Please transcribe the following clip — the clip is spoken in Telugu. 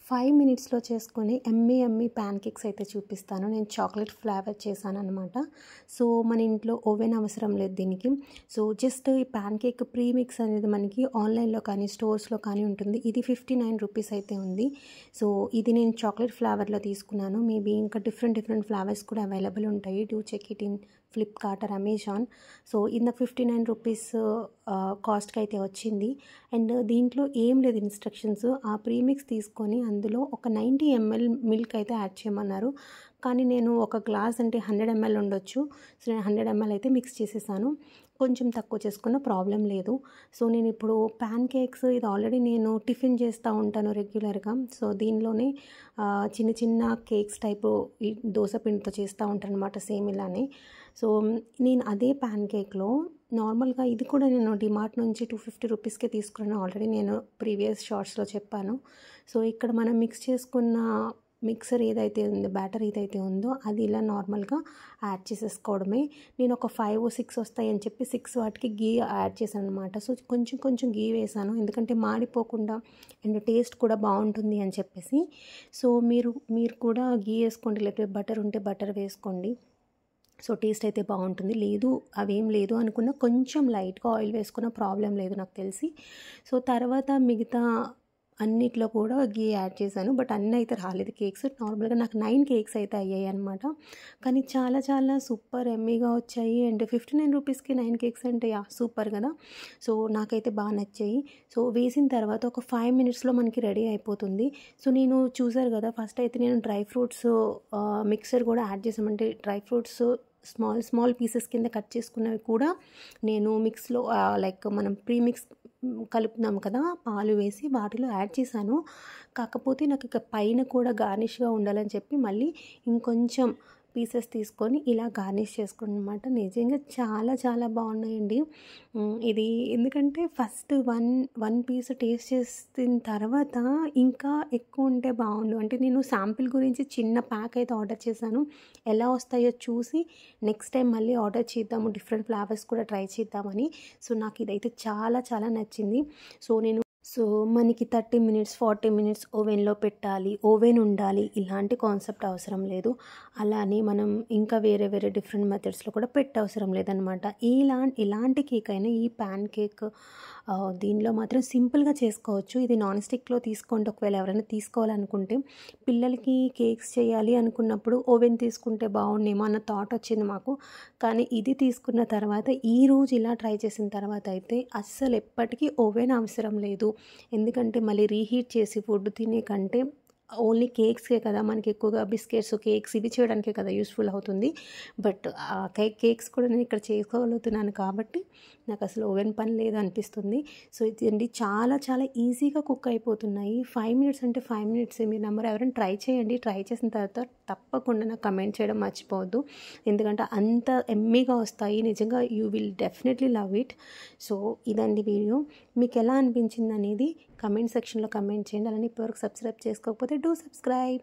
5 మినిట్స్లో చేసుకొని ఎమ్మీ ప్యాన్ కేక్స్ అయితే చూపిస్తాను. నేను చాక్లెట్ ఫ్లేవర్ చేశానన్నమాట. సో మన ఇంట్లో ఓవెన్ అవసరం లేదు దీనికి. సో జస్ట్ ఈ ప్యాన్ కేక్ ప్రీ మిక్స్ అనేది మనకి ఆన్లైన్లో కానీ స్టోర్స్లో కానీ ఉంటుంది. ఇది 59 రూపీస్ అయితే ఉంది. సో ఇది నేను చాక్లెట్ ఫ్లేవర్లో తీసుకున్నాను. మేబీ ఇంకా డిఫరెంట్ ఫ్లేవర్స్ కూడా అవైలబుల్ ఉంటాయి. Do check it in Flipkart or Amazon. So ఇది 59 రూపీస్ కాస్ట్కి అయితే వచ్చింది. అండ్ దీంట్లో ఏం లేదు ఇన్స్ట్రక్షన్స్. ఆ ప్రీమిక్స్ తీసుకొని అందులో ఒక 90 ml మిల్క్ అయితే యాడ్ చేయమన్నారు. కానీ నేను ఒక గ్లాస్ అంటే 100 ml ఉండొచ్చు. సో నేను 100 ml అయితే మిక్స్ చేసేసాను. కొంచెం తక్కువ చేసుకున్న ప్రాబ్లం లేదు. సో నేను ఇప్పుడు ప్యాన్ కేక్స్ ఇది ఆల్రెడీ నేను టిఫిన్ చేస్తూ ఉంటాను రెగ్యులర్గా. సో దీనిలోనే చిన్న కేక్స్ టైపు ఈ దోశ పిండితో చేస్తూ ఉంటాను అనమాట, సేమ్ ఇలానే. సో నేను అదే ప్యాన్ కేక్లో నార్మల్గా ఇది కూడా నేను డిమార్ట్ నుంచి 250 రూపీస్కే తీసుకున్నాను. ఆల్రెడీ నేను ప్రీవియస్ షార్ట్స్లో చెప్పాను. సో ఇక్కడ మనం మిక్స్ చేసుకున్న మిక్సర్ ఏదైతే ఉందో, బ్యాటర్ ఏదైతే ఉందో అది ఇలా నార్మల్గా యాడ్ చేసేసుకోవడమే. నేను ఒక 5 or 6 వస్తాయని చెప్పి 6 వాటికి గీ యాడ్ చేశాను అనమాట. సో కొంచెం గీ వేసాను, ఎందుకంటే మాడిపోకుండా అండ్ టేస్ట్ కూడా బాగుంటుంది అని చెప్పేసి. సో మీరు కూడా గీ వేసుకోండి, లేకపోతే బటర్ ఉంటే బటర్ వేసుకోండి. సో టేస్ట్ అయితే బాగుంటుంది. లేదు అవేం లేదు అనుకున్న కొంచెం లైట్గా ఆయిల్ వేసుకున్న ప్రాబ్లం లేదు నాకు తెలిసి. సో తర్వాత మిగతా అన్నిట్లో కూడా గీ యాడ్ చేశాను. బట్ అన్నీ అయితే రాలేదు కేక్స్. నార్మల్గా నాకు 9 కేక్స్ అయితే అయ్యాయి అనమాట. కానీ చాలా సూపర్ ఎమ్మీగా వచ్చాయి. అండ్ 59 రూపీస్కి 9 కేక్స్ అంటే సూపర్ కదా. సో నాకైతే బాగా నచ్చాయి. సో వేసిన తర్వాత ఒక 5 మినిట్స్లో మనకి రెడీ అయిపోతుంది. సో నేను చూసారు కదా, ఫస్ట్ అయితే నేను డ్రై ఫ్రూట్స్ మిక్సర్ కూడా యాడ్ చేసామంటే డ్రై ఫ్రూట్స్ స్మాల్ పీసెస్ కింద కట్ చేసుకున్నవి కూడా నేను మిక్స్లో లైక్ మనం ప్రీమిక్స్ కలుపుతున్నాం కదా, పాలు వేసి వాటిలో యాడ్ చేశాను. కాకపోతే నాకు ఇక పైన కూడా గార్నిష్గా ఉండాలని చెప్పి మళ్ళీ ఇంకొంచెం పీసెస్ తీసుకొని ఇలా గార్నిష్ చేసుకున్నాను అనమాట. నిజంగా చాలా బాగున్నాయండి. ఇది ఎందుకంటే ఫస్ట్ వన్ పీస్ టేస్ట్ చేసిన తర్వాత ఇంకా ఎక్కువ ఉంటే బాగుండు. అంటే నేను శాంపిల్ గురించి చిన్న ప్యాక్ అయితే ఆర్డర్ చేశాను. ఎలా వస్తాయో చూసి నెక్స్ట్ టైం మళ్ళీ ఆర్డర్ చేద్దాము, డిఫరెంట్ ఫ్లేవర్స్ కూడా ట్రై చేద్దామని. సో నాకు ఇదైతే చాలా నచ్చింది. సో మనకి 30 మినిట్స్ 40 మినిట్స్ ఓవెన్లో పెట్టాలి, ఓవెన్ ఉండాలి, ఇలాంటి కాన్సెప్ట్ అవసరం లేదు. అలానే మనం ఇంకా వేరే డిఫరెంట్ మెథడ్స్లో కూడా పెట్టవసరం లేదనమాట. ఎలాంటి కేక్ అయినా ఈ ప్యాన్ కేక్ దీనిలో మాత్రం సింపుల్గా చేసుకోవచ్చు. ఇది నాన్ స్టిక్లో తీసుకోండి. ఒకవేళ ఎవరైనా తీసుకోవాలనుకుంటే, పిల్లలకి కేక్స్ చేయాలి అనుకున్నప్పుడు ఓవెన్ తీసుకుంటే బాగుండేమో అన్న థాట్ వచ్చింది మాకు. కానీ ఇది తీసుకున్న తర్వాత ఈరోజు ఇలా ట్రై చేసిన తర్వాత అయితే అస్సలు ఎప్పటికీ ఓవెన్ అవసరం లేదు. ఎందుకంటే మళ్ళీ రీహీట్ చేసి ఫుడ్ తినే కంటే ఓన్లీ కేక్స్కే కదా మనకి ఎక్కువగా బిస్కెట్స్, కేక్స్ ఇవి చేయడానికే కదా యూస్ఫుల్ అవుతుంది. బట్ కేక్స్ కూడా నేను ఇక్కడ చేసుకోగలుగుతున్నాను కాబట్టి నాకు అసలు ఓవెన్ పని లేదు అనిపిస్తుంది. సో ఇది చాలా ఈజీగా కుక్ అయిపోతున్నాయి. 5 మినిట్స్ అంటే 5 మినిట్స్. మీరు ఎవరైనా ట్రై చేయండి. ట్రై చేసిన తర్వాత తప్పకుండా నాకు కమెంట్ చేయడం మర్చిపోవద్దు. ఎందుకంటే అంత ఎమ్మీగా వస్తాయి. నిజంగా you will definitely love it. So ఇదండి వీడియో. మీకు ఎలా అనిపించింది అనేది కమెంట్ సెక్షన్లో కమెంట్ చేయండి. అలానే ఇప్పటివరకు సబ్స్క్రైబ్ చేసుకోకపోతే డూ సబ్స్క్రైబ్.